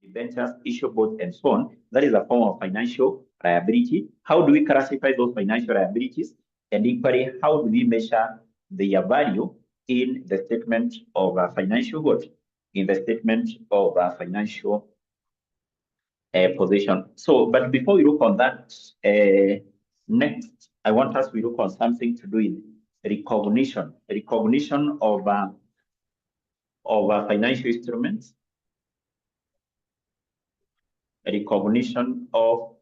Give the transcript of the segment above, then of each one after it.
debentures, issue bonds, and so on. That is a form of financial liability. How do we classify those financial liabilities? And equally, how do we measure their value in the statement of financial what? In the statement of financial position. So, but before we look on that, next, I want us to look on something to do with recognition of financial instruments, recognition of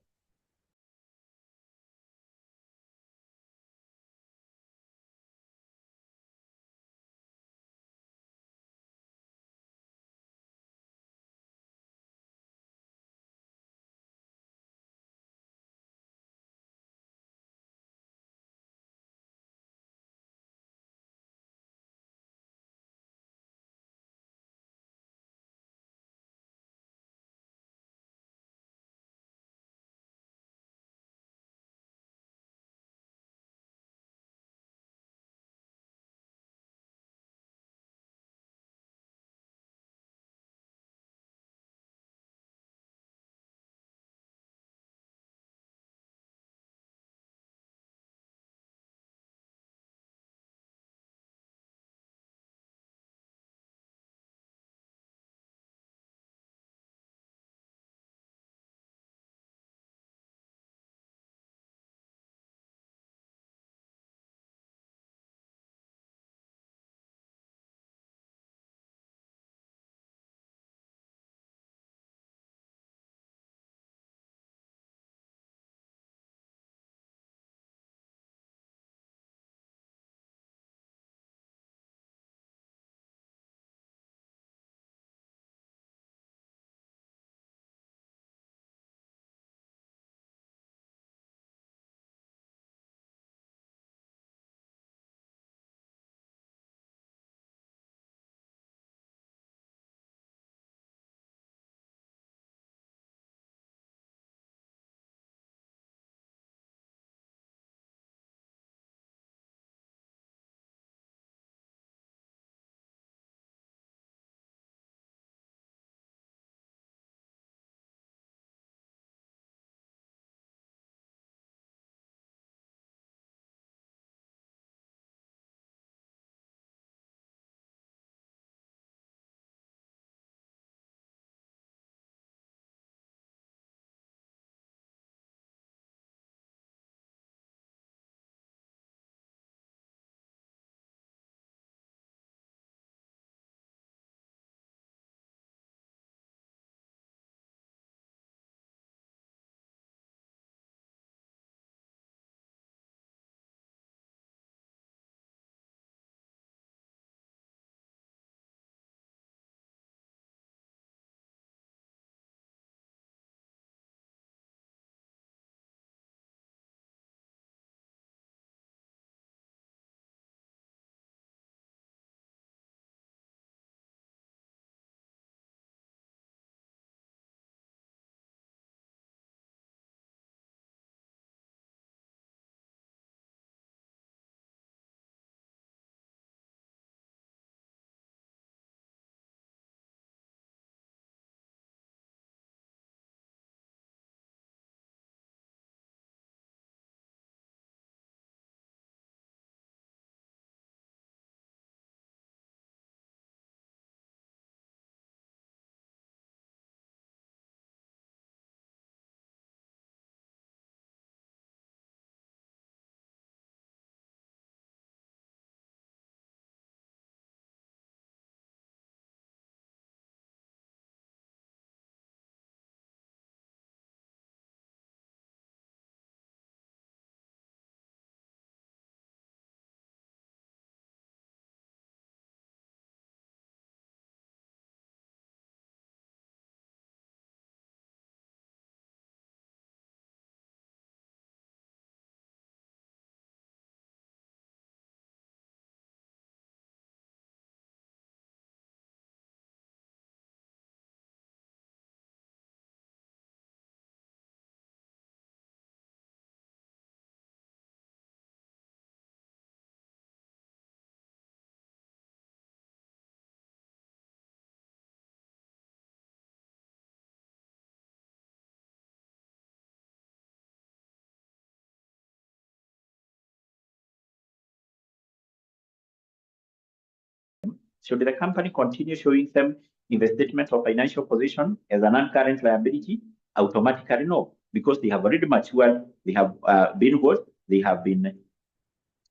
Should the company continue showing them in the statement of financial position as a non-current liability? Automatically no, because they have already matured. They have been what? They have been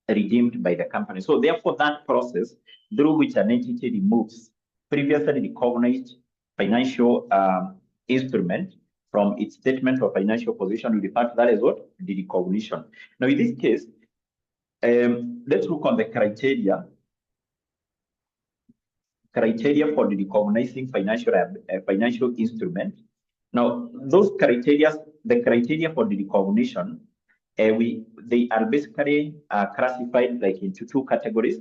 redeemed by the company. So therefore, that process through which an entity removes previously recognized financial instrument from its statement of financial position, we refer to that as what? The recognition. Now, in this case, let's look on the criteria for the recognizing financial instrument. Now, those criteria, the criteria for the recognition, they are basically classified like into two categories: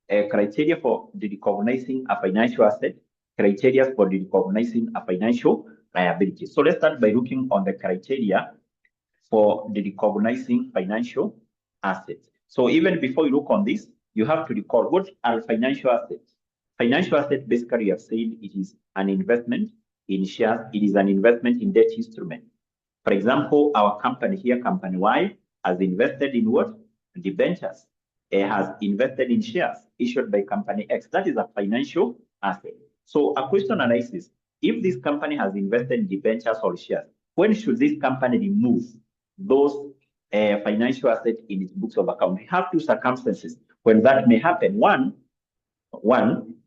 criteria for the recognizing a financial asset, criteria for the recognizing a financial liability. So let's start by looking on the criteria for the recognizing financial assets. So even before you look on this, you have to recall what are financial assets. Financial asset, basically, you have said it is an investment in shares. It is an investment in debt instrument. For example, our company here, Company Y, has invested in what? Debentures. It has invested in shares issued by Company X. That is a financial asset. So a question arises: if this company has invested in debentures or shares, when should this company remove those financial assets in its books of account? We have two circumstances when that may happen. One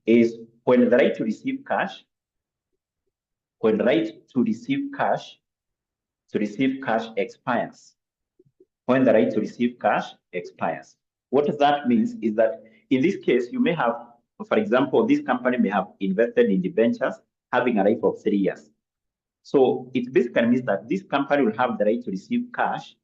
is when the right to receive cash, expires. When the right to receive cash expires. What that means is that in this case, you may have, for example, this company may have invested in debentures having a life of 3 years. So it basically means that this company will have the right to receive cash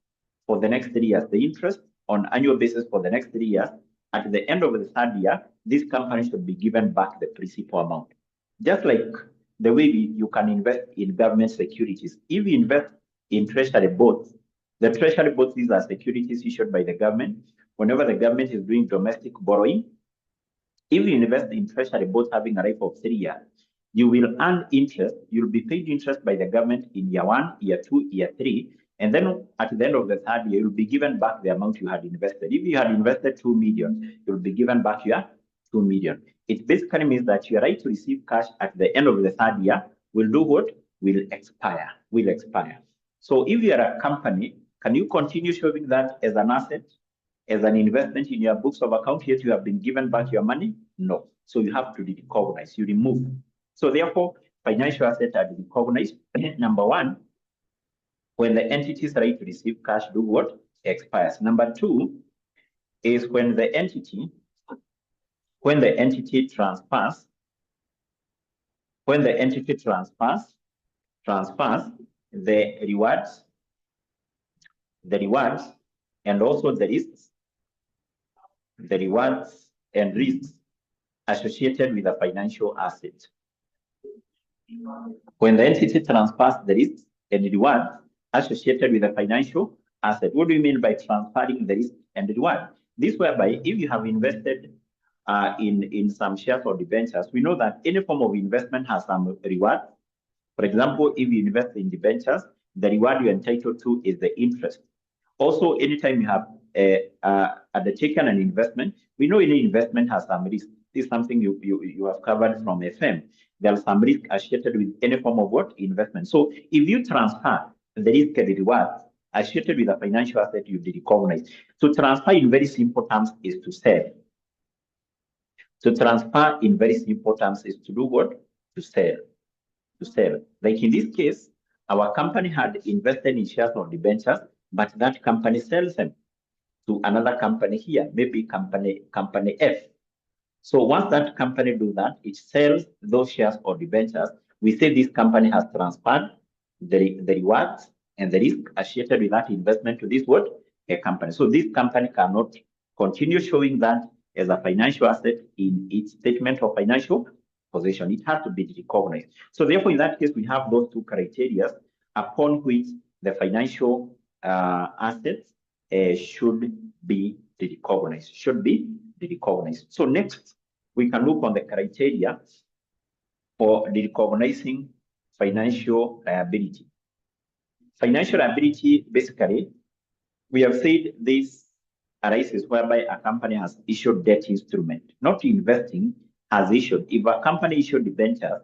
for the next 3 years, the interest on annual basis for the next 3 years. At the end of the third year, this company should be given back the principal amount. Just like the way you can invest in government securities. If you invest in treasury bonds, the treasury bonds, these are securities issued by the government. Whenever the government is doing domestic borrowing, if you invest in treasury bonds having a life of 3 years, you will earn interest. You'll be paid interest by the government in year 1, year 2, year 3. And then at the end of the third year, you'll be given back the amount you had invested. If you had invested 2 million, you'll be given back your 2 million. It basically means that your right to receive cash at the end of the third year will do what? Will expire. So if you are a company, can you continue showing that as an asset, as an investment in your books of account, yet you have been given back your money? No. So you have to recognize, you remove. So therefore, financial assets are recognized. Number one, when the entity's right to receive cash do what? Expires. Number two is when the entity transfers the rewards and also the rewards and risks associated with a financial asset. When the entity transfers the risks and rewards associated with a financial asset. What do you mean by transferring the risk and the reward? This whereby if you have invested in some shares or debentures, we know that any form of investment has some reward. For example, if you invest in debentures, the reward you're entitled to is the interest. Also, anytime you have undertaken an investment, we know any investment has some risk. This is something you have covered from FM. There are some risk associated with any form of what? Investment. So if you transfer the risk and the reward associated with a financial asset, you recognize. To transfer in very simple terms is to sell. To transfer in very simple terms is to do what? To sell. Like in this case, our company had invested in shares or debentures, but that company sells them to another company here, maybe company F. So once that company do that, it sells those shares or debentures. We say this company has transferred the rewards and the risk associated with that investment to this what? A company. So this company cannot continue showing that as a financial asset in its statement of financial position. It has to be recognized. So therefore, in that case, we have those two criteria upon which the financial assets should be recognized. So next, we can look on the criteria for the recognizing financial liability. Financial liability, basically, we have said this arises whereby a company has issued debt instrument, not investing, has issued, if a company issued debentures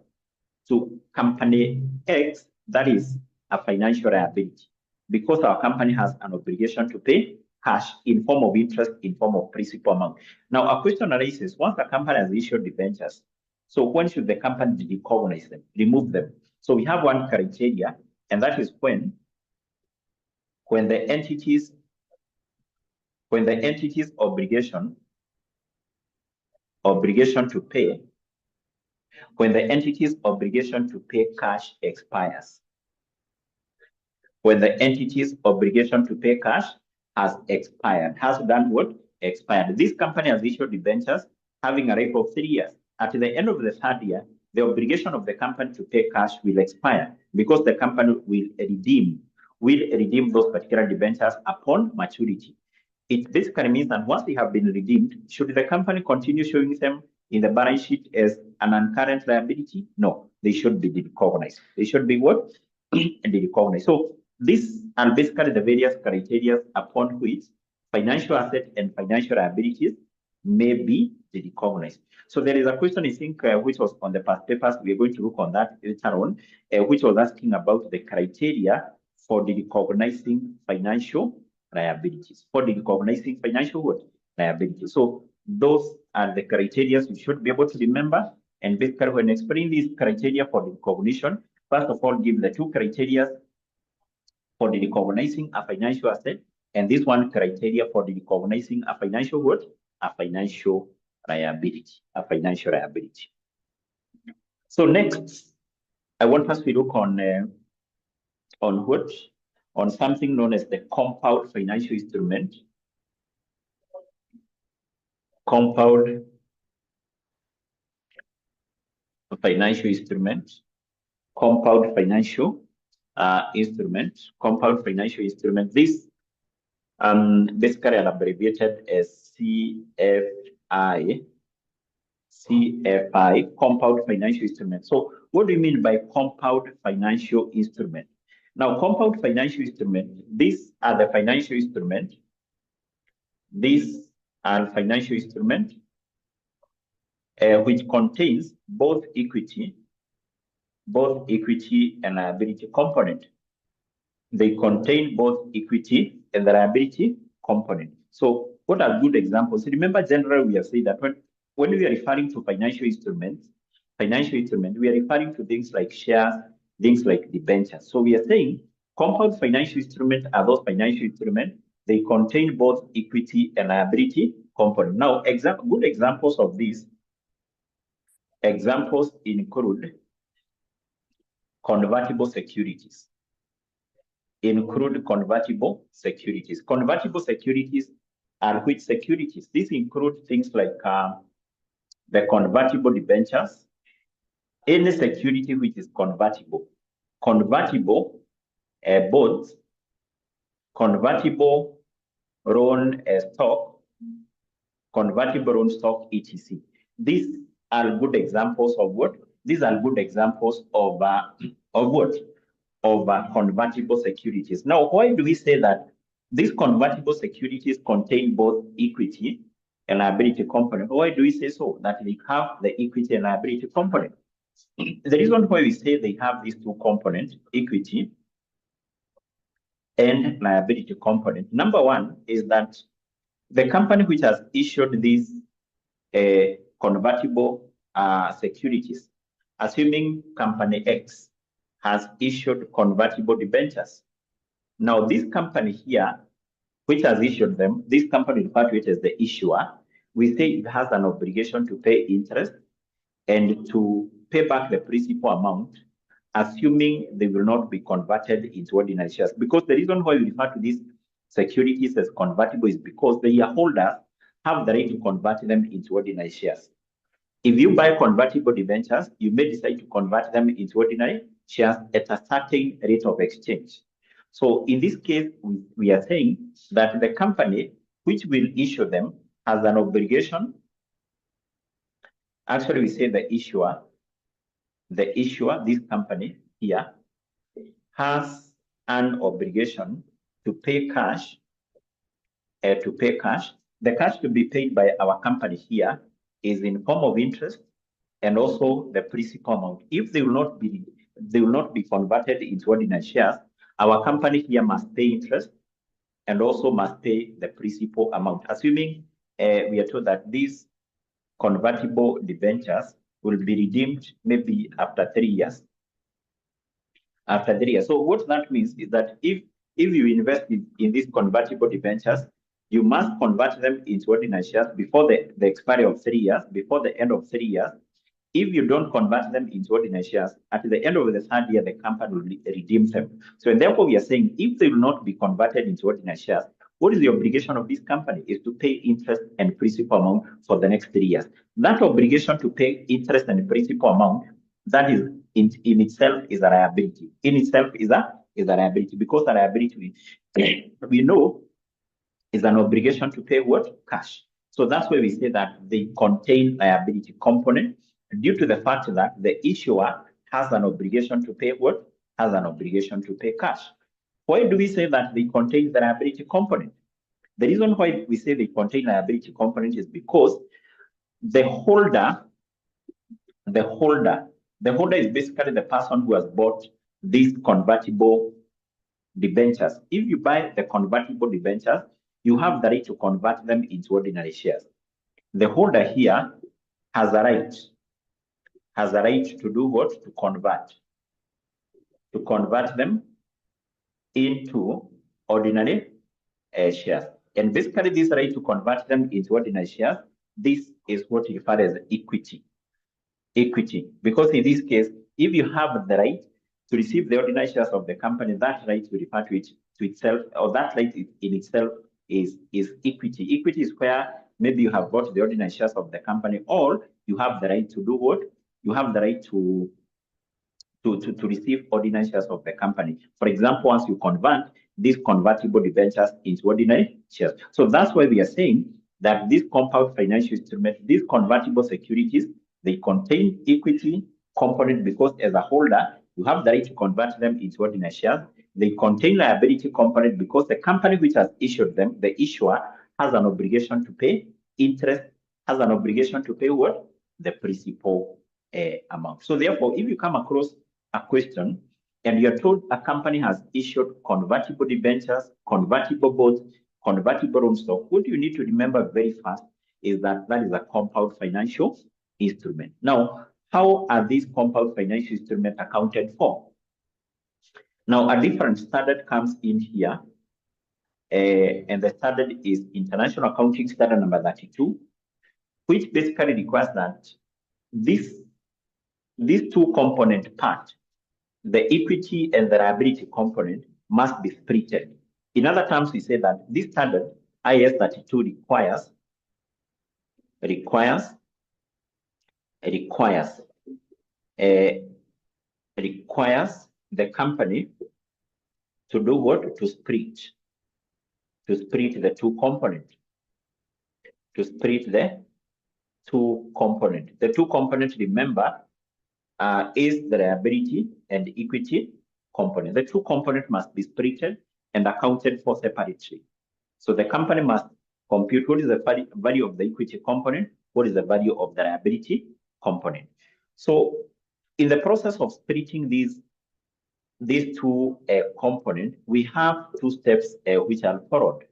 to company X, that is a financial liability, because our company has an obligation to pay cash in form of interest, in form of principal amount. Now, a question arises, once the company has issued debentures, so when should the company recognize them, remove them? So we have one criteria, and that is when the entity's obligation to pay, when the entity's obligation to pay cash expires. When the entity's obligation to pay cash has expired, has done what? Expired. This company has issued debentures having a life of 3 years. At the end of the 3rd year, the obligation of the company to pay cash will expire because the company will redeem those particular debentures upon maturity. It basically means that once they have been redeemed, should the company continue showing them in the balance sheet as an uncurrent liability? No, they should be recognized. They should be what? Recognized. So these are basically the various criteria upon which financial assets and financial liabilities may be recognized. So there is a question, I think, which was on the past papers. We are going to look on that later on, which was asking about the criteria for the recognizing financial liabilities. For the recognizing financial what? Liabilities. So those are the criteria you should be able to remember. And basically, when explaining these criteria for the recognition, first of all, give the 2 criteria for the recognizing a financial asset, and this one criteria for the recognizing a financial what? A financial liability. A financial liability. So next, I want us to look on what? On something known as the compound financial instrument. Compound financial instrument. Compound financial instrument. Compound financial instrument. This basically abbreviated as CFI. CFI, compound financial instrument. So what do you mean by compound financial instrument? Now, compound financial instrument, these are the financial instrument. These are financial instrument which contains both equity and liability component. They contain both equity and the liability component. So what are good examples? Remember, generally, we have said that when we are referring to financial instruments, we are referring to things like shares, things like debentures. So we are saying compound financial instruments are those financial instruments. They contain both equity and liability component. Now, good examples of these examples include convertible securities. Convertible securities. Convertible securities are which securities? These include things like the convertible debentures, any security which is convertible, convertible bonds, convertible loan stock, convertible loan stock, etc. These are good examples of what? These are good examples of what? Of convertible securities. Now, why do we say that these convertible securities contain both equity and liability component? Why do we say so? That they have the equity and liability component. The reason why we say they have these 2 components, equity and liability component. Number one is that the company which has issued these convertible securities, assuming company X has issued convertible debentures. Now, this company here, which has issued them, this company referred to it as the issuer, we say it has an obligation to pay interest and to pay back the principal amount, assuming they will not be converted into ordinary shares. Because the reason why we refer to these securities as convertible is because the holders have the right to convert them into ordinary shares. If you buy convertible debentures, you may decide to convert them into ordinary shares at a certain rate of exchange. So in this case, we are saying that the company which will issue them has an obligation. Actually, we say the issuer, this company here, has an obligation to pay cash. The cash to be paid by our company here is in form of interest and also the principal amount. If they will not be converted into ordinary shares, our company here must pay interest and also must pay the principal amount, assuming we are told that these convertible debentures will be redeemed maybe after 3 years. After 3 years. So what that means is that if you invest in these convertible debentures, you must convert them into ordinary shares before the expiry of 3 years, before the end of 3 years. If you don't convert them into ordinary shares, at the end of the 3rd year, the company will redeem them. So therefore, we are saying if they will not be converted into ordinary shares, what is the obligation of this company is to pay interest and principal amount for the next 3 years. That obligation to pay interest and principal amount, that is in itself is a liability. In itself is a liability, because a liability we know is an obligation to pay what? Cash. So that's why we say that they contain liability component, due to the fact that the issuer has an obligation to pay what? Has an obligation to pay cash. Why do we say that they contain the liability component? The reason why we say they contain liability component is because the holder is basically the person who has bought these convertible debentures. If you buy the convertible debentures, you have the right to convert them into ordinary shares. The holder here has a right to do what? To convert them into ordinary shares. And basically, this right to convert them into ordinary shares, this is what we refer as equity. Equity, because in this case, if you have the right to receive the ordinary shares of the company, that right will refer to itself, or that right in itself is equity. Equity is where maybe you have bought the ordinary shares of the company, or you have the right to do what? You have the right to receive ordinary shares of the company. For example, once you convert these convertible debentures into ordinary shares. So that's why we are saying that these compound financial instruments, these convertible securities, they contain equity component, because as a holder, you have the right to convert them into ordinary shares. They contain liability component because the company which has issued them, the issuer, has an obligation to pay interest, has an obligation to pay what? The principal amount. So therefore, if you come across a question and you're told a company has issued convertible debentures, convertible bonds, convertible own stock, what you need to remember very fast is that is a compound financial instrument. Now, how are these compound financial instruments accounted for? Now, a different standard comes in here, and the standard is International Accounting Standard number 32, which basically requires that this two component part, the equity and the liability component, must be splitted. In other terms, we say that this standard, IAS 32, requires the company to do what? To split the two components. To split the two components. The two components, remember, is the liability and equity component. The two components must be split and accounted for separately. So the company must compute what is the value of the equity component, what is the value of the liability component. So in the process of splitting these two components, we have two steps which are followed.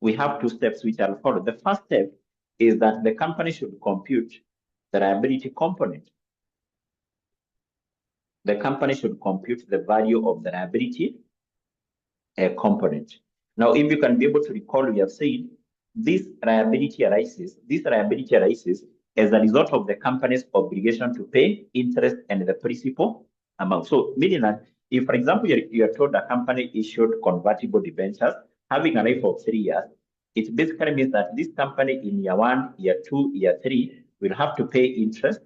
The first step is that the company should compute the liability component. The company should compute the value of the liability component. Now, if you can be able to recall, we have said this liability arises as a result of the company's obligation to pay interest and the principal amount. So, meaning that if, for example, you are told a company issued convertible debentures having a life of 3 years, it basically means that this company in year 1, year 2, year 3 will have to pay interest.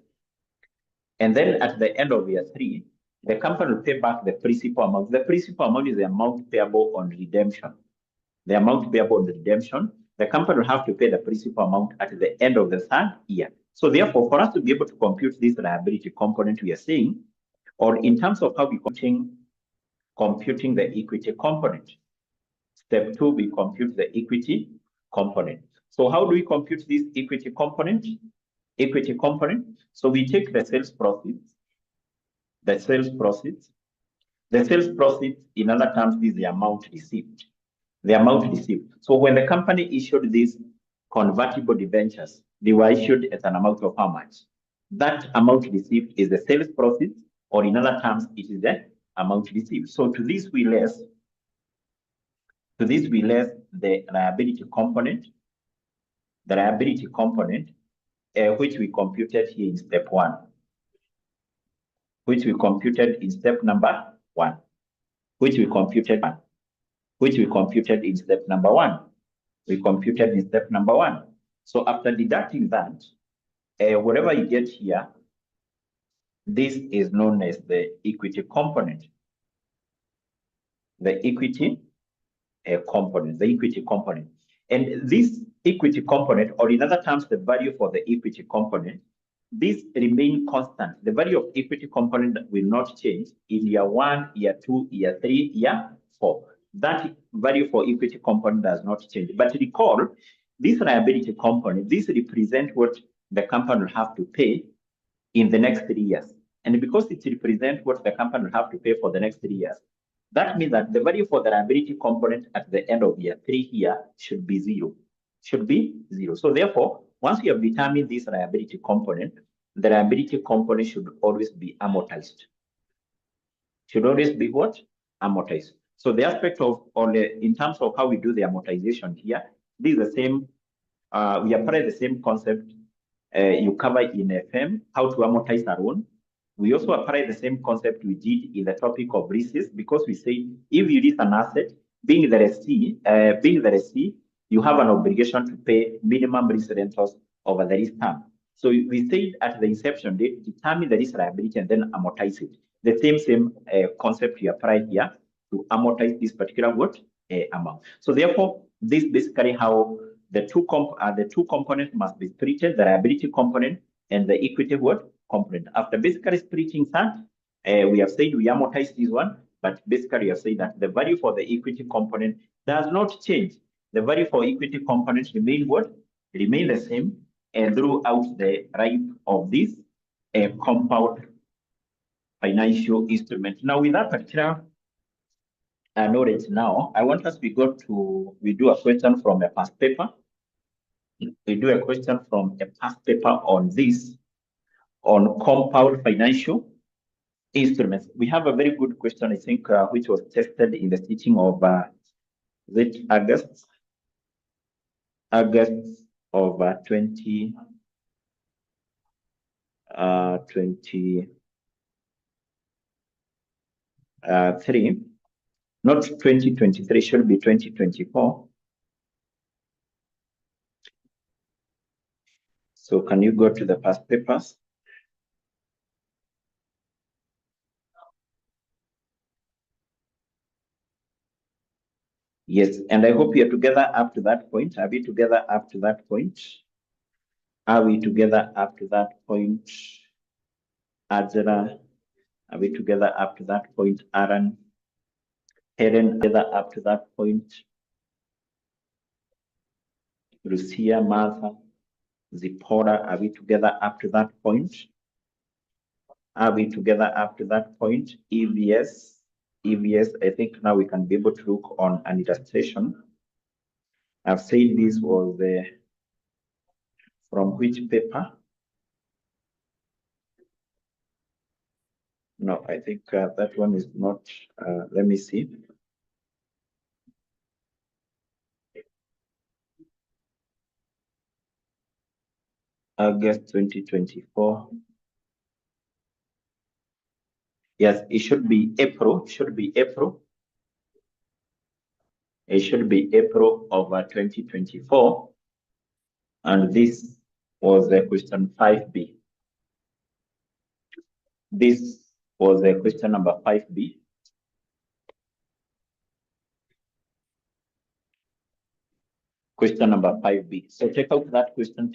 And then at the end of year 3, the company will pay back the principal amount. The principal amount is the amount payable on redemption. The amount payable on redemption, the company will have to pay the principal amount at the end of the 3rd year. So therefore, for us to be able to compute this liability component, we are saying, or in terms of how we computing the equity component. Step 2, we compute the equity component. So how do we compute this equity component? equity component. So we take the sales profits, the sales profits. The sales profits, in other terms, is the amount received. The amount received. So when the company issued these convertible debentures, they were issued at an amount of how much? That amount received is the sales profit, or in other terms, it is the amount received. So to this we less the liability component, which we computed here in step 1, which we computed in step number 1, which we computed in step number 1. We computed in step number 1. So after deducting that, whatever you get here, this is known as the equity component. The equity component. And this equity component, or in other terms, the value for the equity component, this remain constant. The value of equity component will not change in year 1, year 2, year 3, year 4. That value for equity component does not change. But recall, this liability component, this represents what the company will have to pay in the next 3 years. And because it represents what the company will have to pay for the next 3 years, that means that the value for the liability component at the end of year 3 here should be 0. So therefore, once you have determined this liability component, the liability component should always be amortized. Should always be what? Amortized. So the aspect of, in terms of how we do the amortization here, this is the same, we apply the same concept you cover in FM, how to amortize a loan. We also apply the same concept we did in the topic of leases, because we say if you lease an asset, being the lessee, you have an obligation to pay minimum lease rentals over the lease term. So we said at the inception date, determine the lease liability and then amortize it. The same concept we apply here to amortize this particular amount. So therefore, this basically how the two components must be treated: the liability component and the equity component. After basically splitting that, we have said we amortize this one, but basically we have said that the value for the equity component does not change. The value for equity components remain the same, and throughout the life of this compound financial instrument. Now, with that particular knowledge, now I want us we do a question from a past paper. We do a question from a past paper on this, on compound financial instruments. We have a very good question, I think, which was tested in the teaching of August of 2023, not 2023, should be 2024. So can you go to the past papers? Yes, and I hope you're together up to that point. Are we together up to that point? Are we together up to that point? Azra, are we together up to that point? Aaron, Helen, together up to that point? Lucia, Martha, Zipporah, are we together up to that point? Are we together up to that point? EVS, I think now we can be able to look on an illustration. I've said this was from which paper? No, I think that one is not. Let me see. August 2024. Yes, it should be April. It should be April of 2024. And this was question 5B. This was question number 5B. Question number 5B. So check out that question.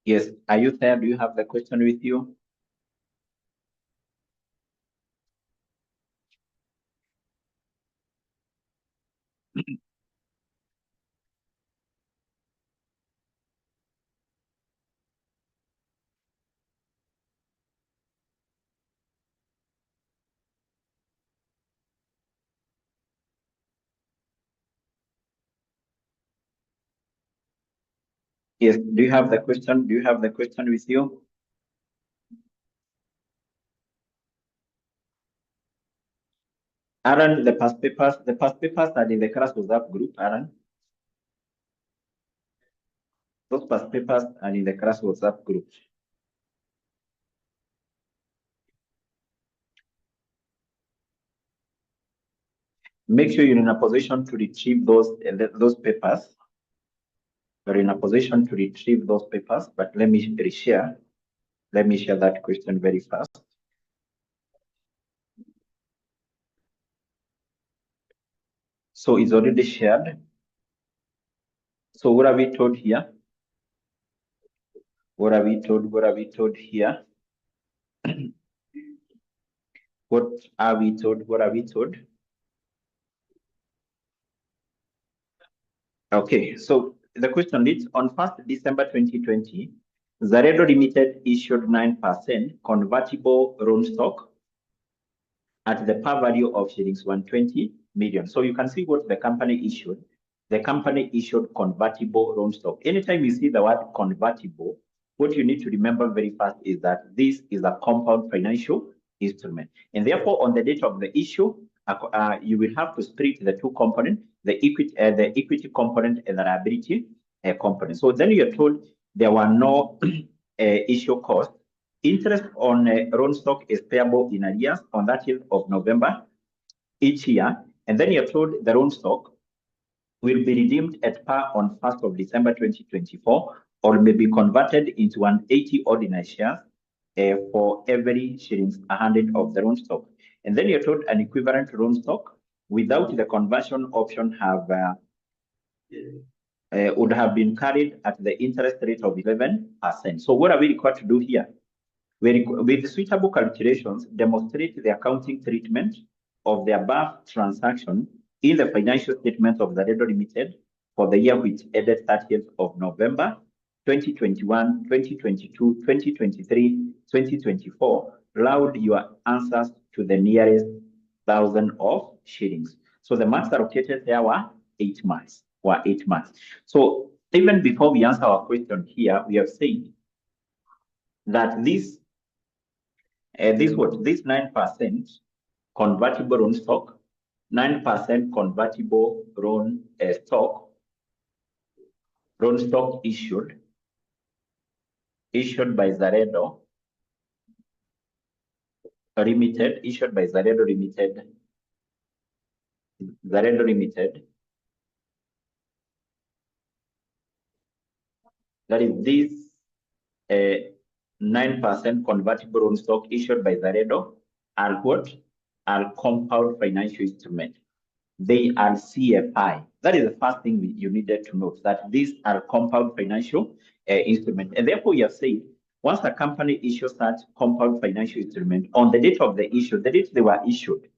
Yes, are you there? Do you have the question with you? Yes, do you have the question? Do you have the question with you? Aaron, the past papers are in the class WhatsApp group, Aaron. Those past papers are in the class WhatsApp group. Make sure you're in a position to retrieve those papers. You're in a position to retrieve those papers, but let me reshare. Let me share that question very fast. So it's already shared. So what are we told here? What are we told? What are we told here? What are we told? What are we told? Okay, so the question is, on 1st December 2020, Zaredo Limited issued 9% convertible loan stock at the par value of shillings 120 million. So you can see what the company issued. The company issued convertible loan stock. Anytime you see the word convertible, what you need to remember very fast is that this is a compound financial instrument. And therefore, on the date of the issue, you will have to split the two components, the equity component and the liability component. So then you're told there were no issue costs. Interest on loan stock is payable in arrears on 30th of November each year. And then you're told the loan stock will be redeemed at par on 1st of December 2024 or may be converted into 180 ordinary shares for every shillings 100 of the loan stock. And then you're told an equivalent loan stock without the conversion option would have been carried at the interest rate of 11%. So what are we required to do here? With suitable calculations, demonstrate the accounting treatment of the above transaction in the financial statements of Zaredo Limited for the year which ended 30th of November 2021, 2022, 2023, 2024. Loud your answers to the nearest thousand of shillings. So the marks allocated there were 8 marks. So even before we answer our question here, we have said that this 9% convertible loan stock, 9% convertible loan stock issued by Zaredo Limited, issued by Zaredo Limited. That is this 9% convertible loan stock issued by Zaredo are what? Are compound financial instruments. They are CFI. That is the first thing you needed to note, that these are compound financial instruments. And therefore, you have said, once a company issues such compound financial instrument, on the date of the issue, the date they were issued,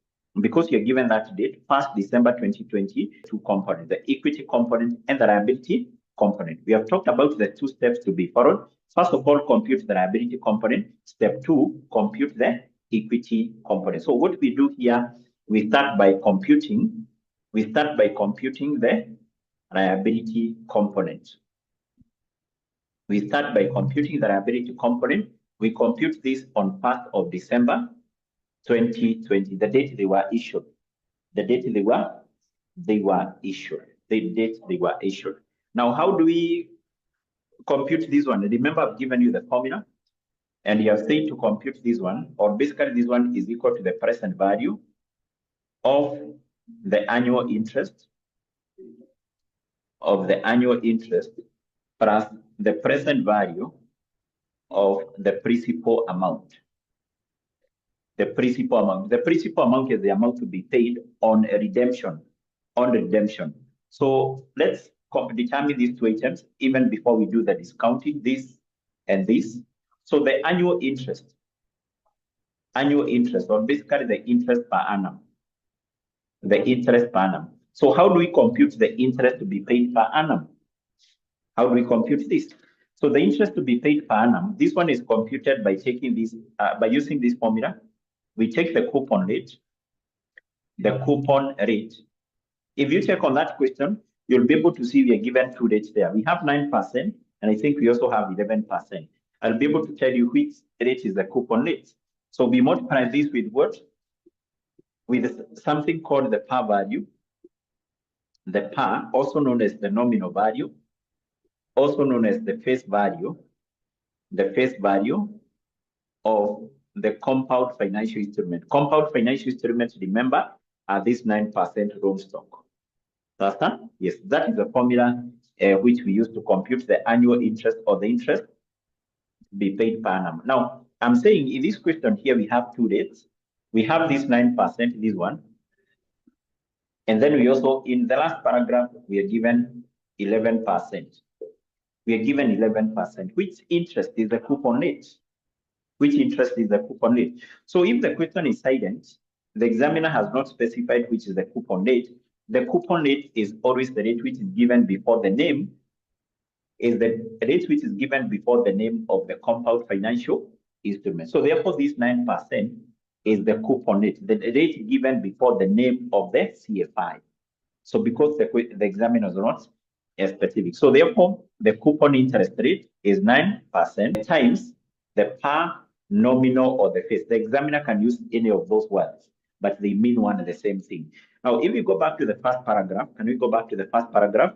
because you're given that date, 1st December 2020, two components, the equity component and the liability component. We have talked about the two steps to be followed. First of all, compute the liability component. Step 2, compute the equity component. So what we do here, we start by computing the liability component. We start by computing the liability component. We compute this on 1st of December 2020, the date they were issued. The date they were issued. Now, how do we compute this one? Remember, I've given you the formula, and you have said to compute this one, or basically this one is equal to the present value of the annual interest plus the present value of the principal amount. The principal amount is the amount to be paid on redemption. So let's determine these two items even before we do the discounting. This and this. So the annual interest, or basically the interest per annum, the interest per annum. So how do we compute the interest to be paid per annum? How do we compute this? So the interest to be paid per annum, this one is computed by taking this, by using this formula. We take the coupon rate, If you check on that question, you'll be able to see we are given two rates there. We have 9%, and I think we also have 11%. I'll be able to tell you which rate is the coupon rate. So we multiply this with what? With something called the par value. The par, also known as the nominal value, also known as the face value of the compound financial instrument. Compound financial instruments, remember, are this 9% loan stock. Understand? Yes, that is the formula which we use to compute the annual interest or the interest to be paid per annum. Now, I'm saying in this question here, we have two rates. We have this 9%, this one. And then we also, in the last paragraph, we are given 11%. We are given 11%. Which interest is the coupon rate? Which interest is the coupon rate? So if the question is silent, the examiner has not specified which is the coupon rate. The coupon rate is always the rate which is given before the name, of the compound financial instrument. So therefore, this 9% is the coupon rate, the rate given before the name of the CFI. So because the examiner is not specific. So therefore, the coupon interest rate is 9% times the par, nominal, or the face. The examiner can use any of those words, but they mean one and the same thing. Now, if we go back to the first paragraph, can we go back to the first paragraph?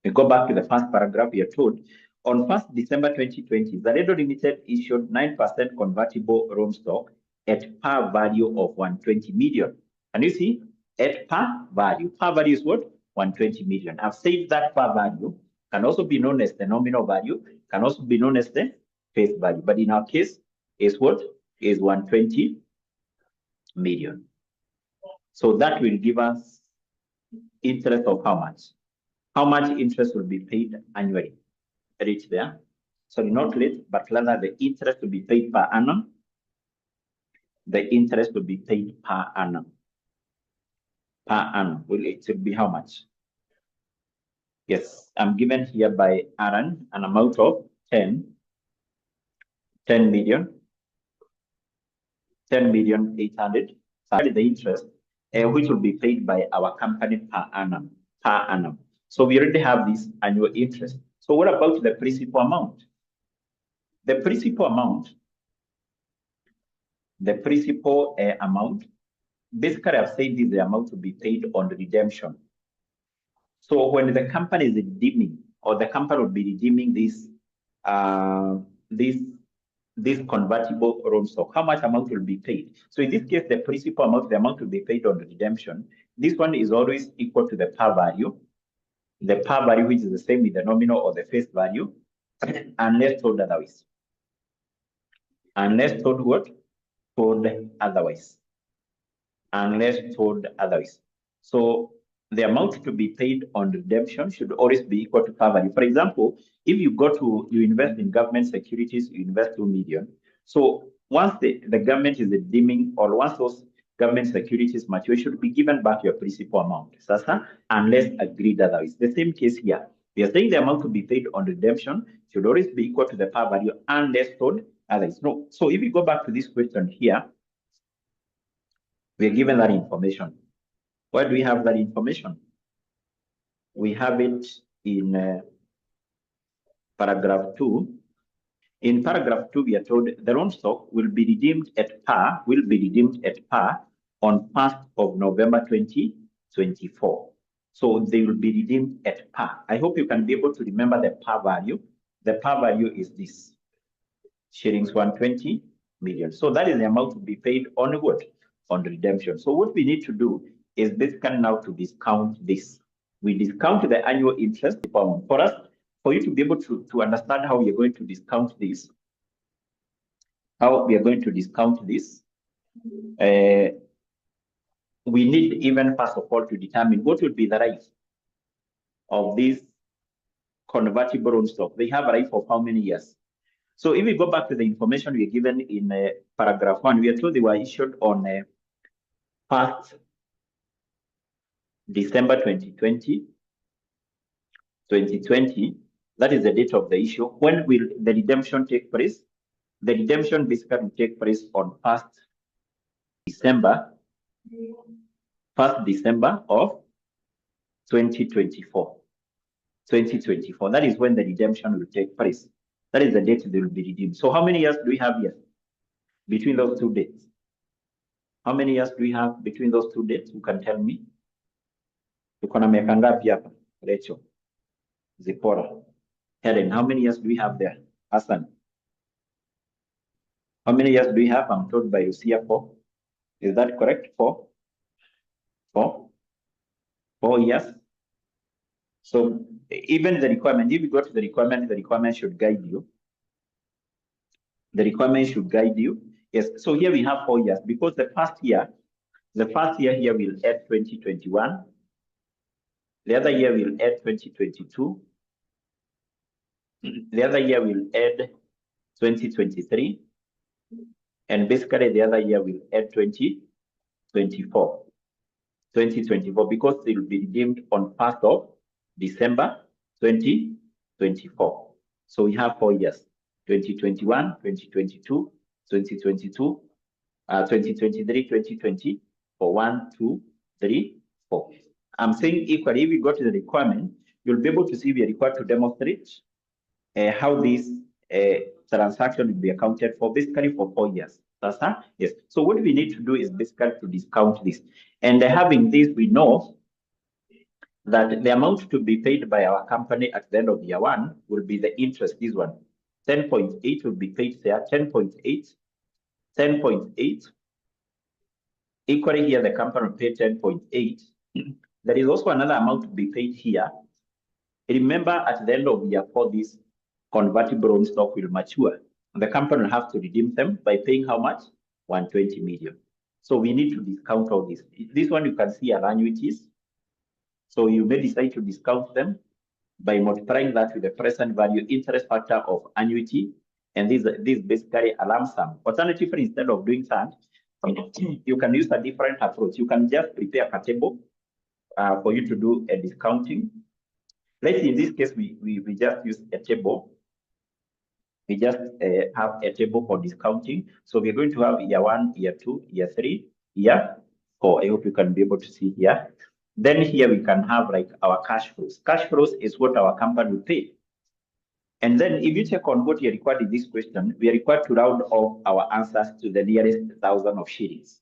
We go back to the first paragraph, we are told, on 1st December 2020, Zaredo Limited issued 9% convertible loan stock at par value of 120 million. And you see, at par value is what? 120 million. I've said that par value can also be known as the nominal value, can also be known as the face value. But in our case, is what? Is 120 million. So that will give us interest of how much? How much interest will be paid annually? Reach there. So not rate, but rather the interest to be paid per annum. The interest to be paid per annum. Per annum. Will it be how much? Yes, I'm given here by Aaron an amount of 10 million 800. The interest, which will be paid by our company per annum. So we already have this annual interest. So what about the principal amount? The principal amount, basically I've said this is the amount to be paid on redemption. So when the company is redeeming, or the company will be redeeming this convertible loan stock, how much amount will be paid? So in this case, the principal amount, the amount to be paid on redemption, this one is always equal to the par value. The par value, which is the same with the nominal or the face value, unless told otherwise. Unless told what? Told otherwise. Unless told otherwise. So the amount to be paid on redemption should always be equal to par value. For example, if you invest in government securities, you invest 2 million. So once the government is redeeming, or once those government securities mature, should be given back your principal amount, unless agreed otherwise. The same case here. We are saying the amount to be paid on redemption should always be equal to the par value unless told otherwise. No. So if you go back to this question here, we are given that information. Where do we have that information? We have it in paragraph 2. In paragraph 2, we are told the loan stock will be redeemed at par, on 1st of November 2024. So they will be redeemed at par. I hope you can be able to remember the par value. The par value is this, shillings 120 million. So that is the amount to be paid on what? On redemption. So what we need to do is basically now to discount this. We discount the annual interest for you to be able to understand how we are going to discount this. We need even first of all to determine what would be the rise of this convertible loan stock. They have a life of how many years? So if we go back to the information we are given in paragraph 1, we are told they were issued on 1st December 2020. That is the date of the issue. When will the redemption take place? The redemption basically will take place on 1st December of 2024. That is when the redemption will take place. That is the date they will be redeemed. So how many years do we have here between those two dates? How many years do we have between those two dates? You can tell me. Tuko na miaka ngapi hapa? Rachel, Zipporah, Helen, how many years do we have there? Hassan, how many years do we have? I'm told by Lucia 4. Is that correct? 4 years. So even the requirement, if you go to the requirement should guide you. The requirement should guide you. Yes, so here we have 4 years because the first year here will add 2021. The other year will add 2022. The other year will add 2023. And basically the other year will add 2024. 2024 because they will be redeemed on 1st of December 2024. So we have 4 years. 2021, 2022, 2022, 2023, 2024. 1, 2, 3, 4. I'm saying equally, if you go to the requirement, you'll be able to see we are required to demonstrate how this transaction will be accounted for, basically for 4 years. Yes. So what we need to do is basically to discount this. And having this, we know that the amount to be paid by our company at the end of year 1 will be the interest, this one. 10.8 will be paid there, 10.8, 10.8. Equally here, the company will pay 10.8. There is also another amount to be paid here. Remember, at the end of year 4, this convertible loan stock will mature. The company will have to redeem them by paying how much? 120 million. So we need to discount all this. This one you can see are annuities. So you may decide to discount them by multiplying that with the present value interest factor of annuity. And this basically a lump sum. Alternatively, instead of doing that, you can use a different approach. You can just prepare a table for you to do a discounting. Let's say in this case, we just use a table. We just have a table for discounting. So we're going to have year 1, year 2, year 3, year 4. I hope you can be able to see here. Then here we can have like our cash flows. Cash flows is what our company will pay. And then if you take on what you're required in this question, we are required to round off our answers to the nearest 1,000 of shillings.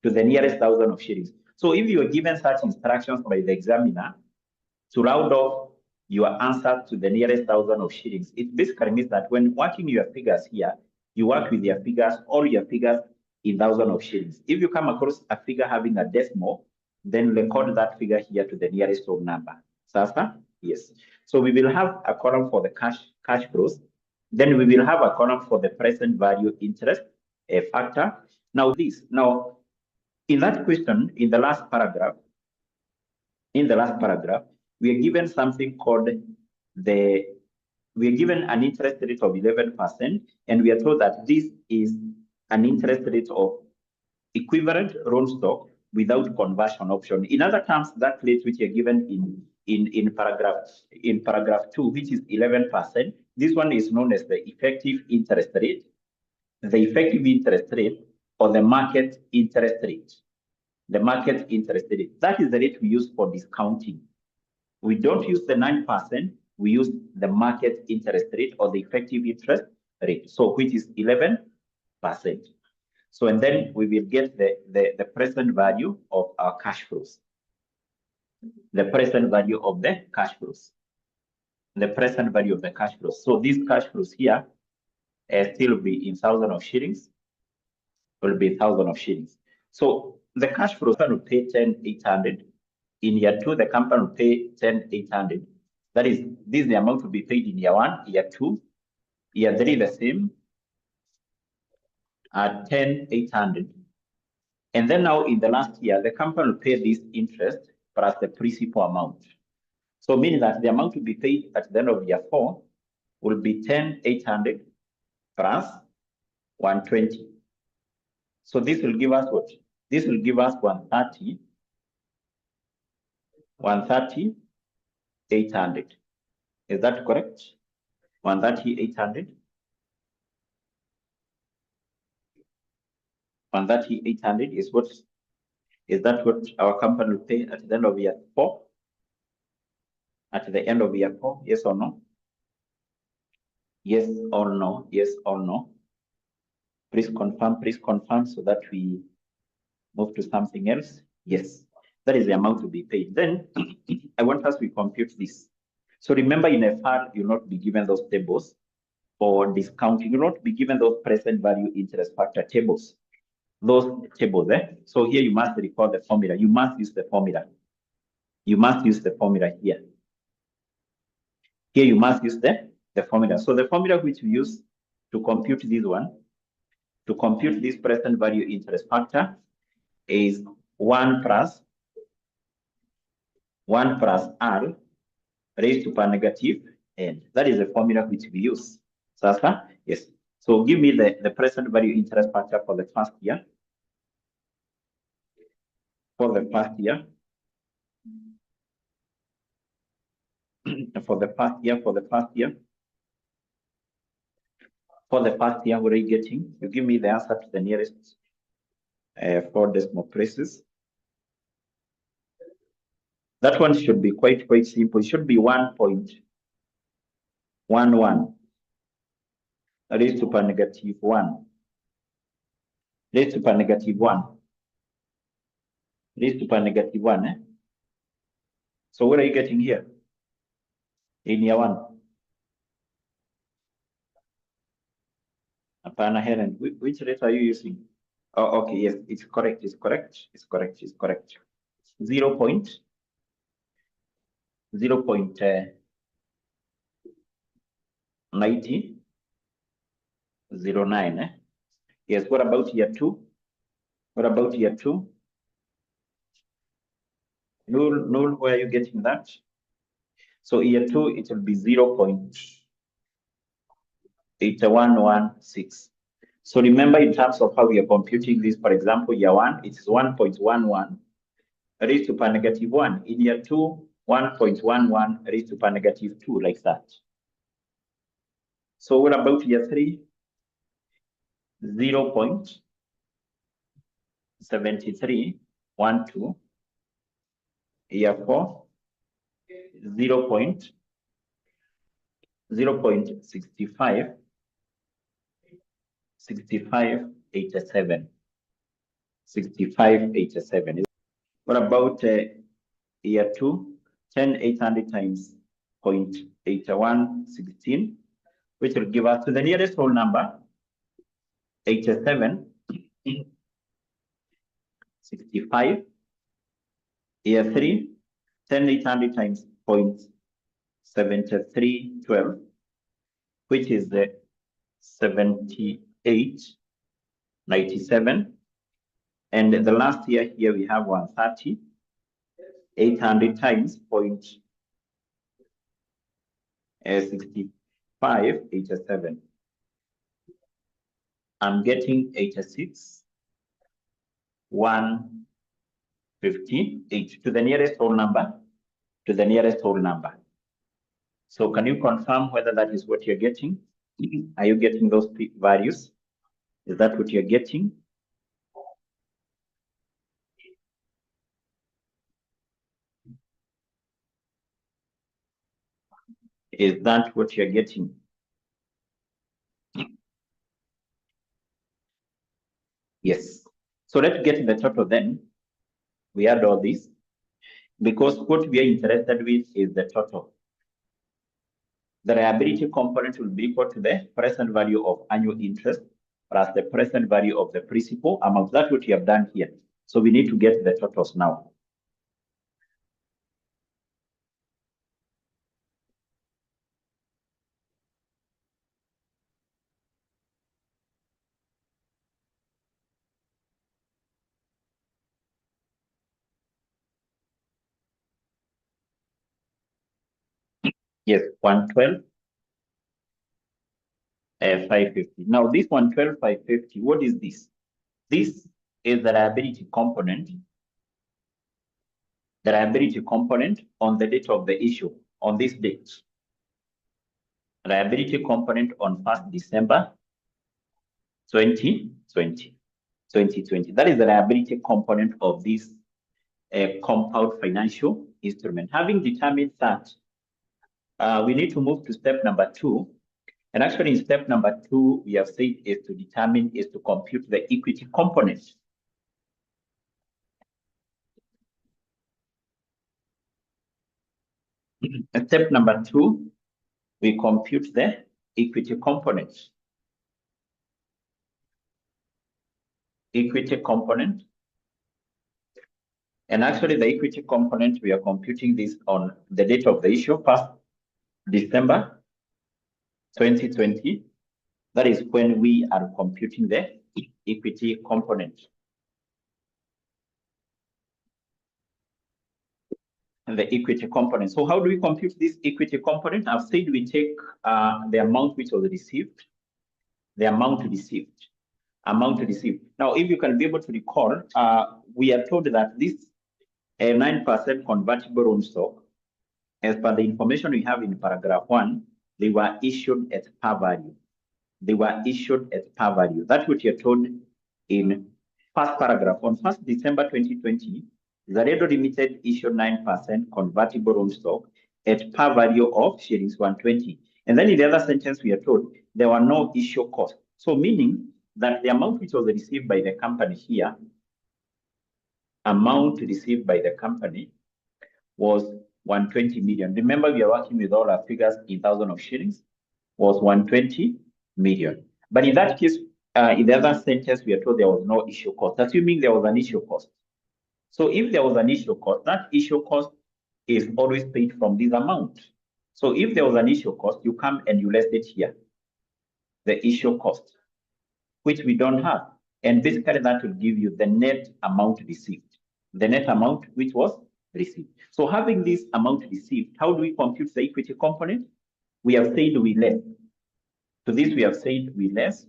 To the nearest 1,000 of shillings. So if you are given such instructions by the examiner to round off your answer to the nearest 1,000 of shillings, it basically means that when working your figures here, you work with your figures, all your figures in 1,000 of shillings. If you come across a figure having a decimal, then record that figure here to the nearest whole number. Sasa? Yes. So we will have a column for the cash flows. Then we will have a column for the present value interest, a factor. Now in that question, in the last paragraph, we are given something called we are given an interest rate of 11%, and we are told that this is an interest rate of equivalent loan stock without conversion option. In other terms, that rate which are given in paragraph 2, which is 11%, this one is known as the effective interest rate, or the market interest rate. The market interest rate. That is the rate we use for discounting. We don't use the 9%, we use the market interest rate or the effective interest rate, so which is 11%. So, and then we will get the present value of our cash flows. The present value of the cash flows. The present value of the cash flows. So these cash flows here still will be in 1,000 of shillings. Will be 1,000 of shillings. So the cash flows will pay 10,800. In year 2, the company will pay 10,800. That is, this is the amount to be paid in year 1, year 2, year 3, the same at 10,800. And then now in the last year, the company will pay this interest plus the principal amount. So meaning that the amount to be paid at the end of year 4 will be 10,800 plus 120. So this will give us what? This will give us 130, 800. Is that correct? 130, 800. 130, 800 is what? Is that what our company will pay at the end of year 4? At the end of year 4, yes or no? Yes or no? Yes or no? Please confirm so that we move to something else. Yes, that is the amount to be paid. Then I want us to compute this. So remember, in a FAR, you'll not be given those tables for discounting. You'll not be given those present value interest factor tables. Those tables, eh? So here you must recall the formula. You must use the formula. You must use the formula here. Here you must use the formula. So the formula which we use to compute this one, to compute this present value interest factor, is 1 plus R raised to power negative n. That is the formula which we use. Sasa, yes. So give me the present value interest factor for the first year. For the first year. For the first year. For the first year, what are you getting? You give me the answer to the nearest 4 decimal places. That one should be quite simple. It should be 1.11 raised to power negative 1. Raised to power negative 1. Raised to power negative 1. Eh? So what are you getting here? In year 1. Apana Helen, which rate are you using? Oh, okay, yes, it's correct. 0.9009. Eh? Yes, what about year 2? What about year 2? Null, where are you getting that? So year 2, it will be 0.8116. So remember, in terms of how we are computing this, for example, year 1, it is 1.11 raised to power negative 1. In year 2, 1.11 raised to power negative 2, like that. So what about year 3? 0.7312. Year 4, 0.6587. What about year 2? 10,800 times 0.8116, which will give us to the nearest whole number, 87, 65. Year 3, 10,800 times 0.7312, which is the 7897. And the last year here we have 130, 800 times 0.6587. I'm getting 86, 158 to the nearest whole number. So can you confirm whether that is what you're getting? Are you getting those values? Is that what you're getting? Is that what you're getting? Yes. So let's get the total then. We add all this because what we are interested with is the total. The liability component will be equal to the present value of annual interest plus the present value of the principal amount. That's what we have done here. So we need to get the totals now. Yes, 112,550. Now, this 112,550, what is this? This is the liability component. The liability component on the date of the issue, on this date. Liability component on 1st December 2020. That is the liability component of this compound financial instrument. Having determined that, we need to move to step number 2. And actually, in step number 2, we have said is to compute the equity component. And step number 2, we compute the equity component. Equity component. And actually, the equity component, we are computing this on the date of the issue, 1st December 2020. That is when we are computing the equity component. And the equity component. So how do we compute this equity component? I've said we take the amount which was received, the amount received. Now, if you can be able to recall, we are told that this 9% convertible loan stock, as per the information we have in paragraph 1, they were issued at par value. That's what you're told in first paragraph. On 1st December 2020, Zaredo Limited issued 9% convertible loan stock at par value of shillings 120. And then in the other sentence, we are told there were no issue costs. So meaning that the amount which was received by the company here, was 120 million. Remember, we are working with all our figures in thousands of shillings, was 120 million. But in that case, in the other sentence, we are told there was no issue cost, assuming there was an issue cost. So if there was an issue cost, that issue cost is always paid from this amount. So if there was an issue cost, you come and you list it here, the issue cost, which we don't have. And basically that will give you the net amount received, the net amount which was received. So having this amount received, how do we compute the equity component? We have said we less. To this, we have said we less.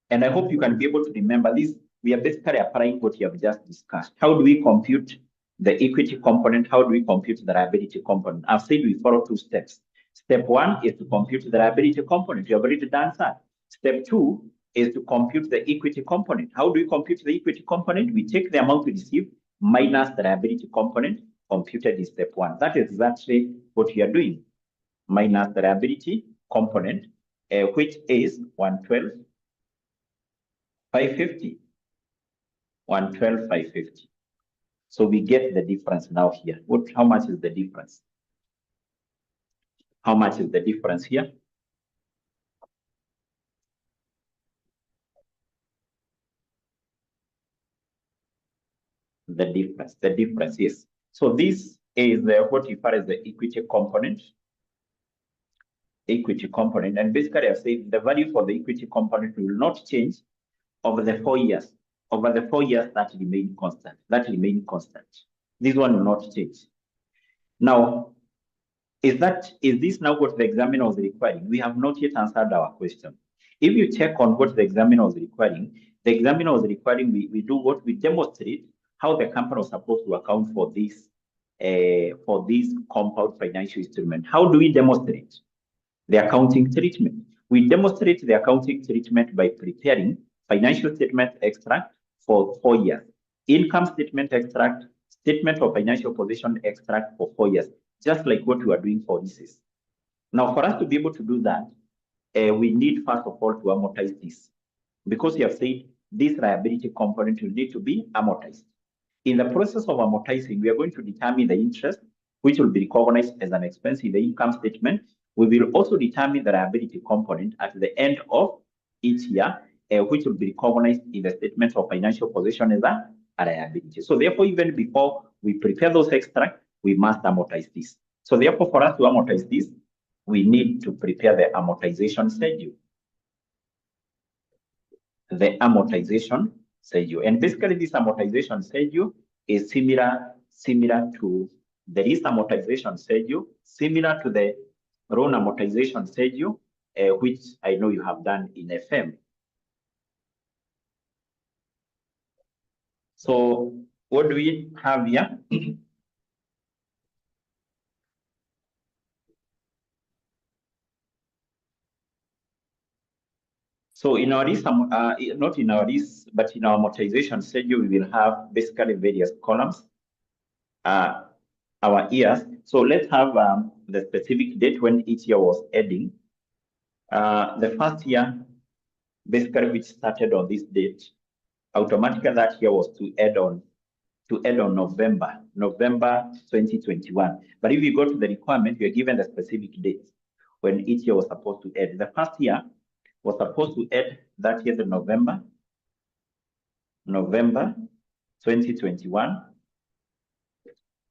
And I hope you can be able to remember this. We are basically applying what you have just discussed. How do we compute the equity component? How do we compute the liability component? I've said we follow 2 steps. Step 1 is to compute the liability component. You have already done that. Step 2 is to compute the equity component. How do we compute the equity component? We take the amount we received minus the liability component computed in step 1. That is exactly what we are doing. Minus the liability component, which is 112,550. 112,550. So we get the difference now here. How much is the difference? How much is the difference here? The difference, yes. So this is what you refer as the equity component. And basically I say the value for the equity component will not change over the 4 years. Over the 4 years, that remain constant. This one will not change. Now, is this now what the examiner was requiring? We have not yet answered our question. If you check on what the examiner was requiring, we do what? We demonstrate how the company was supposed to account for this compound financial instrument. How do we demonstrate the accounting treatment? We demonstrate the accounting treatment by preparing financial statement extract for 4 years, income statement extract, statement of financial position extract for 4 years, just like what we are doing for leases. Now, for us to be able to do that, we need first of all to amortize this, because you have said this liability component will need to be amortized. In the process of amortizing, we are going to determine the interest, which will be recognized as an expense in the income statement. We will also determine the liability component at the end of each year, which will be recognized in the statement of financial position as a liability. So therefore, even before we prepare those extracts, we must amortize this. So therefore, for us to amortize this, we need to prepare the amortization schedule. The amortization schedule. And basically, this amortization schedule is similar to the lease amortization schedule, similar to the loan amortization schedule, which I know you have done in FM. So what do we have here? So in our lease, not in our lease, but in our amortization schedule, we will have basically various columns, our years. So let's have the specific date when each year was ending. The first year, basically, which started on this date, automatically that year was to end on November 2021. But if you go to the requirement, you're given the specific dates when each year was supposed to end. The first year was supposed to end that year, the November 2021.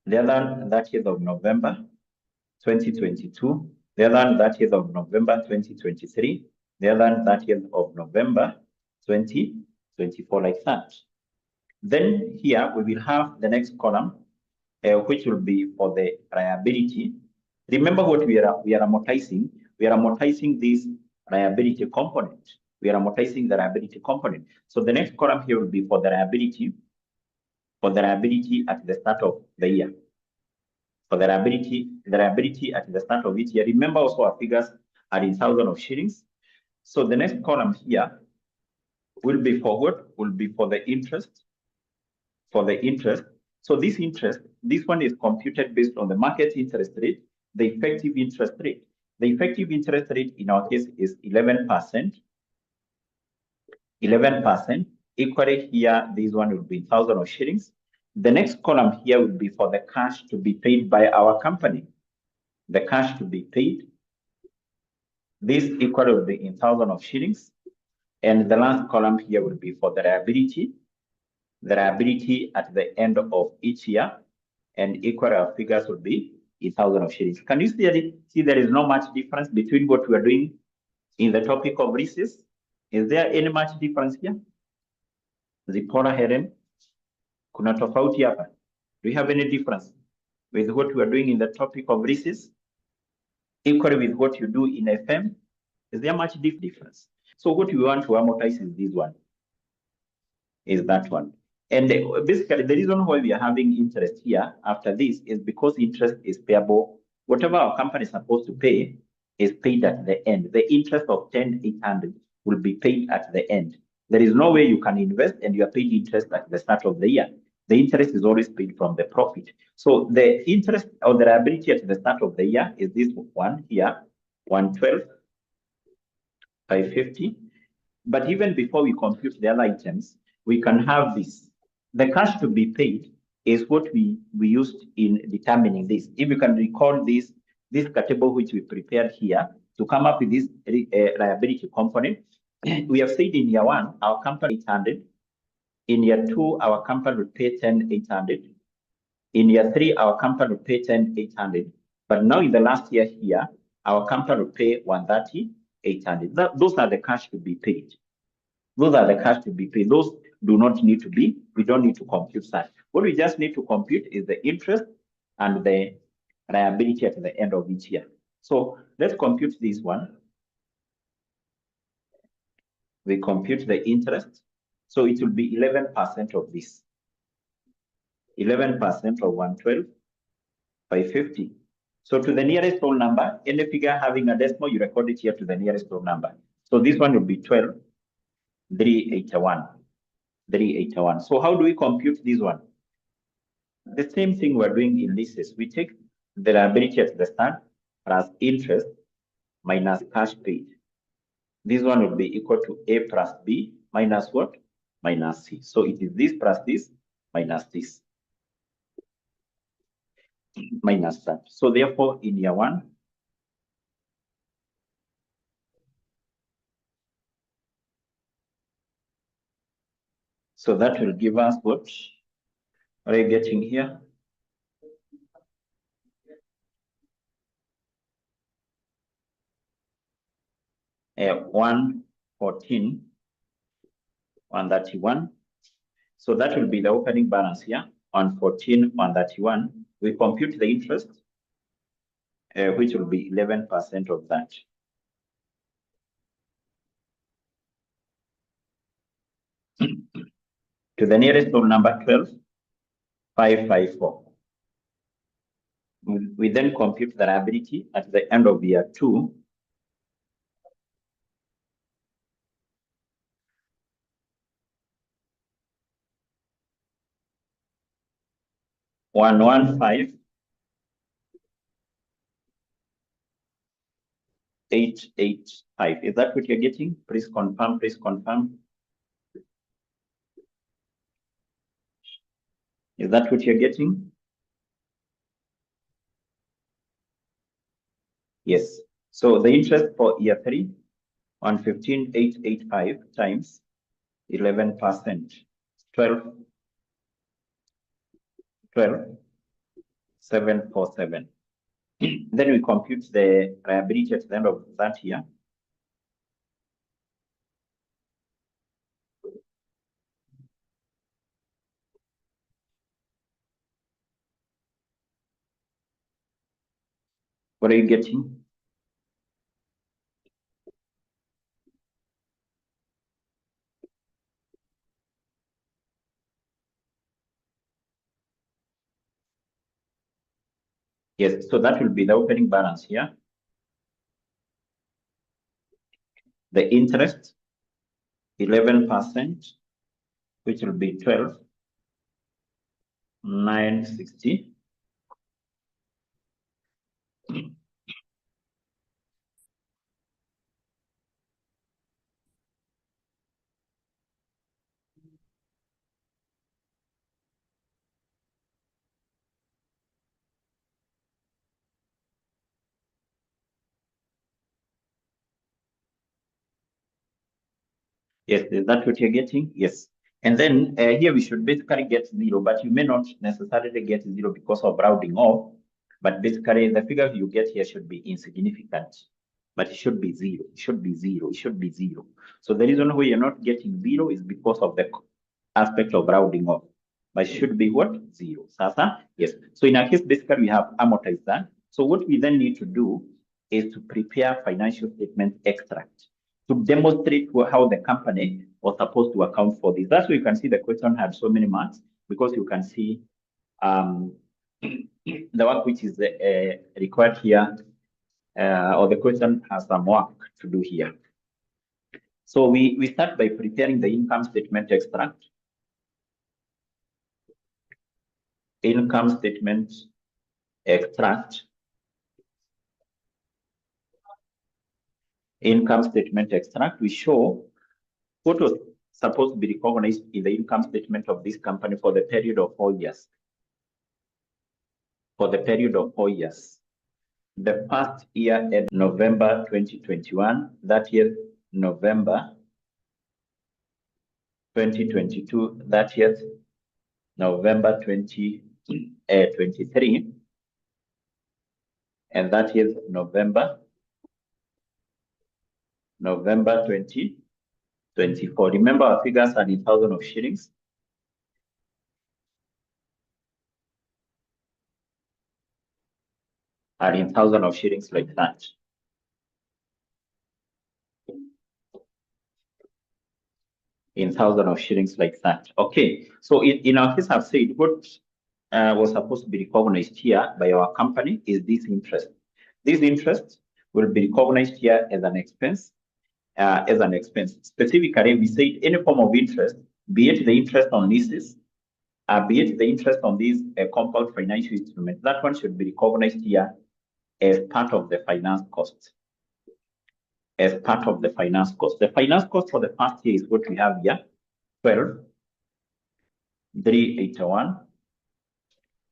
The other that year of November 2022. The other that year of November 2023. The other that year of November 2024, like that. Then here we will have the next column, which will be for the liability. Remember what we are amortizing. We are amortizing this liability component. We are amortizing the liability component. So the next column here will be for the liability at the start of the year. For the liability at the start of each year. Remember also our figures are in thousands of shillings. So the next column here will be for what? Will be for the interest. For the interest. So this interest, this one is computed based on the market interest rate, the effective interest rate. The effective interest rate in our case is 11%. 11%. Equally here, this one will be thousands of shillings. The next column here will be for the cash to be paid by our company. The cash to be paid. This equally will be in thousands of shillings. And the last column here will be for the liability. The liability at the end of each year. And equal our figures will be in thousands of shillings. Can you see there is not much difference between what we are doing in the topic of leases? Is there any much difference here? Zipora Helen, kuna tofauti hapa? Do you have any difference with what we are doing in the topic of leases? Equally with what you do in FM? Is there much difference? So what we want to amortize is this one. Is that one. And basically, the reason why we are having interest here after this is because interest is payable. Whatever our company is supposed to pay is paid at the end. The interest of 10,800 will be paid at the end. There is no way you can invest and you are paid interest at the start of the year. The interest is always paid from the profit. So the interest or the liability at the start of the year is this one here, 112,550. But even before we compute the other items, we can have this. The cash to be paid is what we used in determining this. If you can recall this table which we prepared here to come up with this liability component, we have said in year one, our company 800. In year two, our company will pay 10,800. In year three, our company will pay 10,800. But now in the last year here, our company will pay 130,800. Those are the cash to be paid. Those are the cash to be paid. Those do not need to be, we don't need to compute that. What we just need to compute is the interest and the liability at the end of each year. So let's compute this one. We compute the interest. So it will be 11% of this. 11% of 112,550. So to the nearest whole number, any figure having a decimal, you record it here to the nearest whole number. So this one will be 12,381. 381. So how do we compute this one? The same thing we're doing in leases. We take the liability at the start plus interest minus cash paid. This one will be equal to A plus B minus what? Minus C. So it is this plus this minus this. Minus that. So therefore, in year one, so that will give us what? What are you getting here? $114,131. So that will be the opening balance here, $114,131. we compute the interest, which will be 11% of that. To the nearest whole number, 12,554. We then compute the liability at the end of year 2. $115,885. Is that what you're getting? Please confirm, please confirm. Is that what you're getting? Yes. So the interest for year 3 on 15,885 times 11%, 12,747. Then we compute the liability at the end of that year. What are you getting? Yes, so that will be the opening balance here. The interest, 11%, which will be 12,960. Yes, is that what you're getting? Yes. And then here we should basically get 0, but you may not necessarily get 0 because of rounding off. But basically, the figure you get here should be insignificant. But it should be 0. It should be 0. It should be 0. So the reason why you're not getting 0 is because of the aspect of rounding off. But it should be what? 0. Sasa? Yes. So in our case, basically, we have amortized that. So what we then need to do is to prepare financial statement extract to demonstrate how the company was supposed to account for this. That's why you can see the question had so many marks, because you can see the work which is required here, or the question has some work to do here. So we start by preparing the income statement extract. Income statement extract. Income statement extract. We show what was supposed to be recognized in the income statement of this company for the period of 4 years. For the period of 4 years. The first year ended November 2021, that year November 2022, that year November 2023, and that year November 2024. Remember, our figures are in thousands of shillings. Are in thousands of shillings like that. In thousands of shillings like that. Okay, so in our case, I've said what was supposed to be recognized here by our company is this interest. This interest will be recognized here as an expense. Specifically, we said any form of interest, be it the interest on leases, be it the interest on these compound financial instruments, that one should be recognized here as part of the finance cost. As part of the finance cost. The finance cost for the first year is what we have here, 12,381.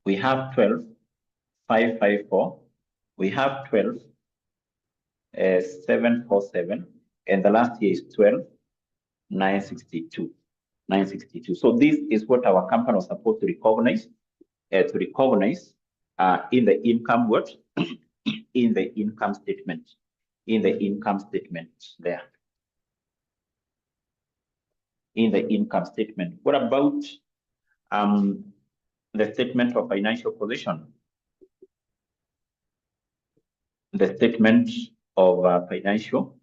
We have 12,554. We have 12,747. And the last year is 12,962. 962. So this is what our company was supposed to recognize. In the income what? In the income statement. In the income statement there. In the income statement. What about the statement of financial position. The statement of financial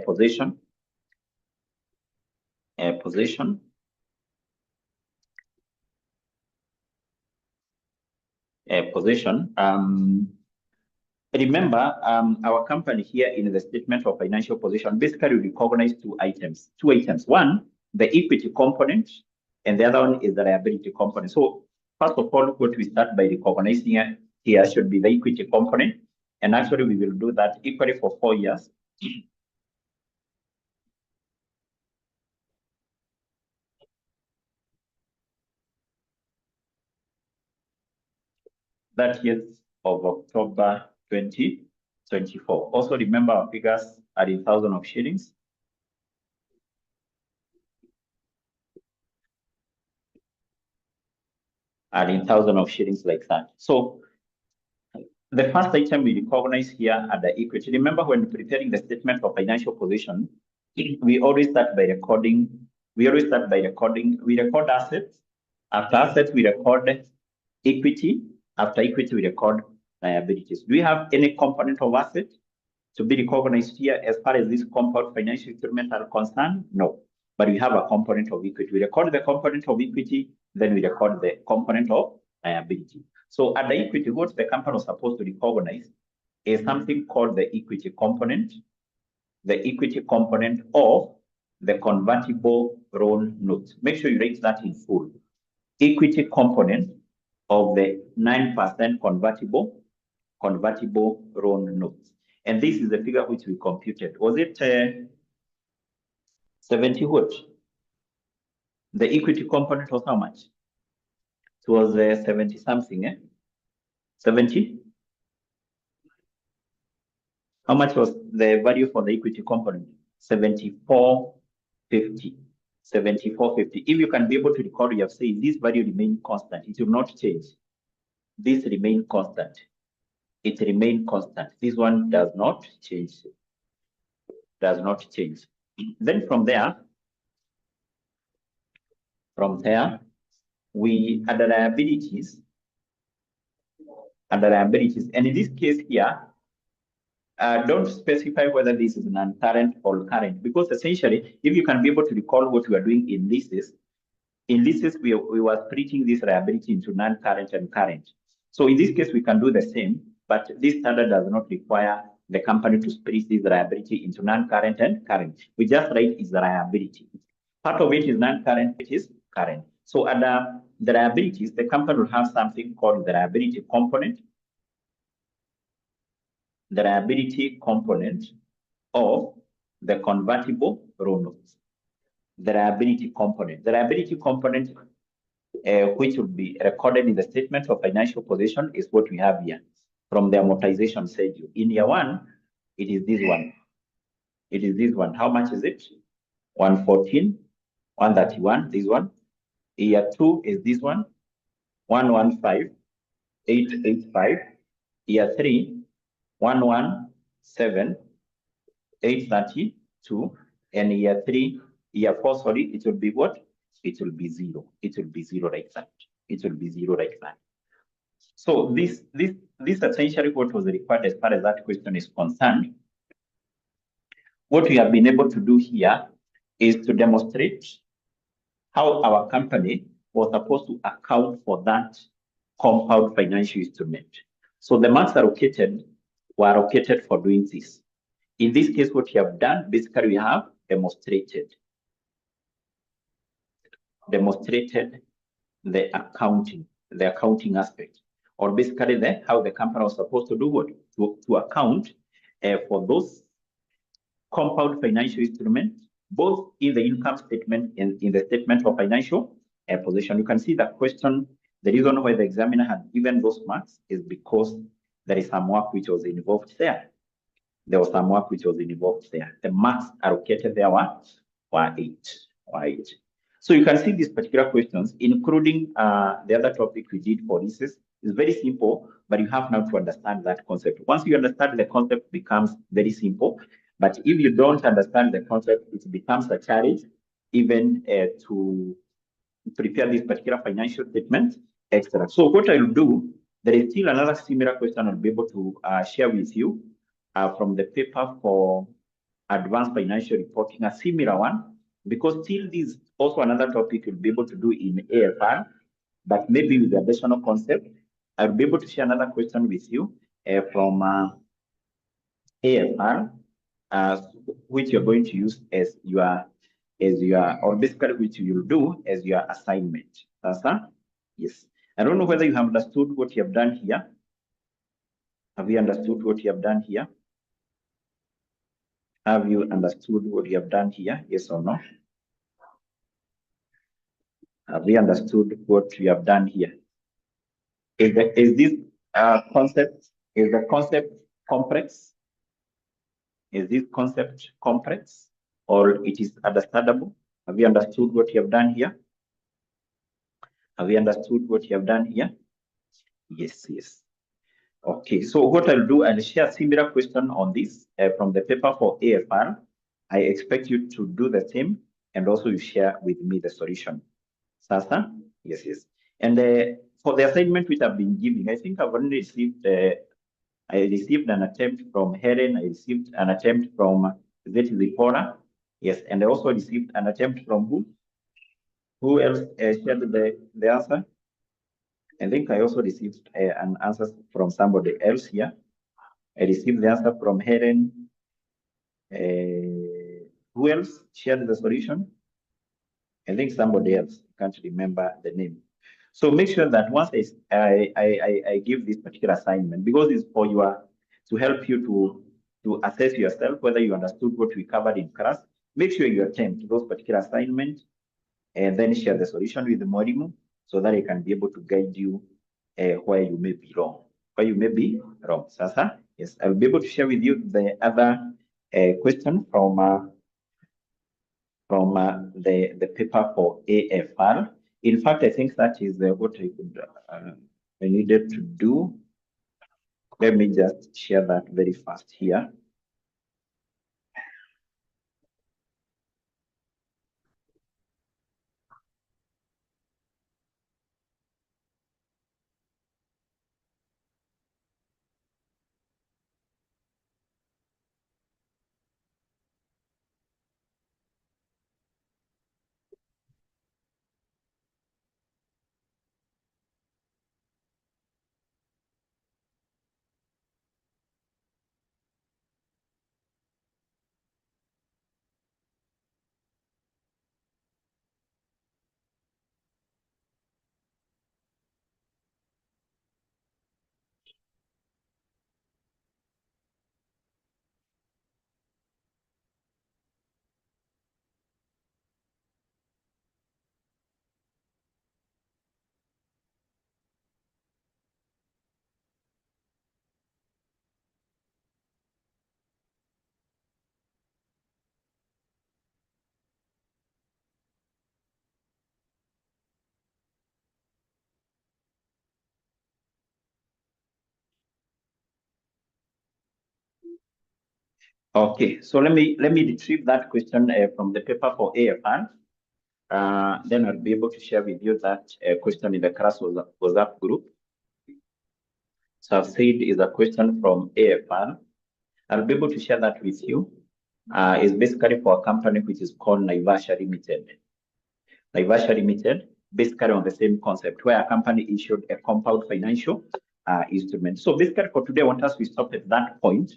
position. Position. Remember, our company here in the statement of financial position basically recognize two items. One, the equity component, and the other one is the liability component. So first of all, what we start by recognizing here should be the equity component. And actually, we will do that equally for 4 years. That is of October 2024. Also remember our figures are in thousands of shillings. Are in thousands of shillings like that. So the first item we recognize here are the equity. Remember when preparing the statement of financial position, we always start by recording. We record assets. After assets, we record equity. After equity, we record liabilities. Do we have any component of asset to be recognized here as far as these compound financial instruments are concerned? No. But we have a component of equity. We record the component of equity, then we record the component of liability. So at the equity, what the company was supposed to recognize is something called the equity component of the convertible loan note. Make sure you write that in full. Equity component of the 9% convertible loan notes. And this is the figure which we computed. Was it 70 what? The equity component was how much? It was 70 something, 70? How much was the value for the equity component? 74.50. 74.50. If you can be able to recall, you have said this value remains constant. It will not change. This remains constant. It remains constant. This one does not change. Does not change. Then from there, we add the liabilities. And in this case here, don't specify whether this is non-current or current, because essentially, if you can be able to recall what we are doing in leases, we were splitting this liability into non-current and current. So in this case, we can do the same, but this standard does not require the company to split this liability into non-current and current. We just write is the liability. Part of it is non-current, which is current. So under the liabilities, the company will have something called the liability component. The liability component of the convertible loan notes. The liability component. The liability component, which will be recorded in the statement of financial position, is what we have here from the amortization schedule. In year 1, it is this one. It is this one. How much is it? 114, 131, this one. Year 2 is this one, 115, 885. Year 3, 117, 832. And year 4, sorry, it will be what? It will be 0. It will be 0 like that. It will be 0 like that. So this essentially what was required as far as that question is concerned. What we have been able to do here is to demonstrate how our company was supposed to account for that compound financial instrument. So the marks allocated were allocated for doing this. In this case, what we have done, basically we have demonstrated the accounting aspect, or basically how the company was supposed to do what? To account for those compound financial instruments, both in the income statement and in the statement of financial position. You can see that question, the reason why the examiner had given those marks is because there is some work which was involved there. There was some work which was involved there. The marks allocated there were 8. So you can see these particular questions, including the other topic we did for leases. It's very simple, but you have now to understand that concept. Once you understand the concept, it becomes very simple. But if you don't understand the concept, it becomes a challenge even to prepare this particular financial statement, etc. So what I'll do, there is still another similar question I'll be able to share with you from the paper for advanced financial reporting, a similar one, because still this is also another topic you'll be able to do in AFR, but maybe with the additional concept. I'll be able to share another question with you from AFR, which you're going to use as your, or basically which you'll do as your assignment. Yes. I don't know whether you have understood what you have done here. Have you understood what you have done here? Have you understood what you have done here? Yes or no? Have you understood what you have done here? Is this concept, is the concept complex? Is this concept complex or it is understandable? Have you understood what you have done here? Have you understood what you have done here? Yes, yes. Okay, so what I'll do, I'll share a similar question on this from the paper for AFR. I expect you to do the same and also you share with me the solution. Sasa? Yes, yes. And for the assignment which I've been giving, I think I've already received, I received an attempt from Helen, I received an attempt from 𝐍𝐿𝐿. Yes, and I also received an attempt from who? Who else shared the answer? I think I also received an answer from somebody else here. I received the answer from Helen. Who else shared the solution? I think somebody else. I can't remember the name. So make sure that once I give this particular assignment, because it's for your, to help you to assess yourself whether you understood what we covered in class, make sure you attempt those particular assignments and then share the solution with the Morimu so that I can be able to guide you where you may be wrong. Where you may be wrong. Sasa, yes, I'll be able to share with you the other question from the paper for AFR. In fact, I think that is what I could I needed to do. Let me just share that very fast here. Okay, so let me retrieve that question from the paper for AFR. Then I'll be able to share with you that question in the class WhatsApp group. So I've said is a question from AFR. I'll be able to share that with you. It's basically for a company which is called 𝐼𝐍𝐻 Limited. 𝐼𝐍𝐻 Limited, basically on the same concept, where a company issued a compound financial instrument. So basically for today, I want us to stop at that point.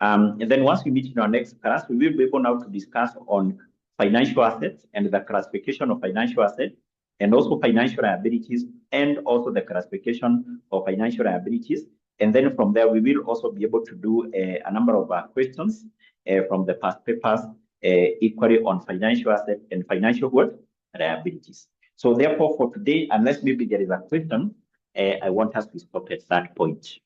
And then once we meet in our next class, we will be able now to discuss on financial assets and the classification of financial assets, and also financial liabilities, and also the classification of financial liabilities. And then from there, we will also be able to do a number of questions from the past papers equally on financial assets and financial liabilities. So therefore, for today, unless maybe there is a question, I want us to stop at that point.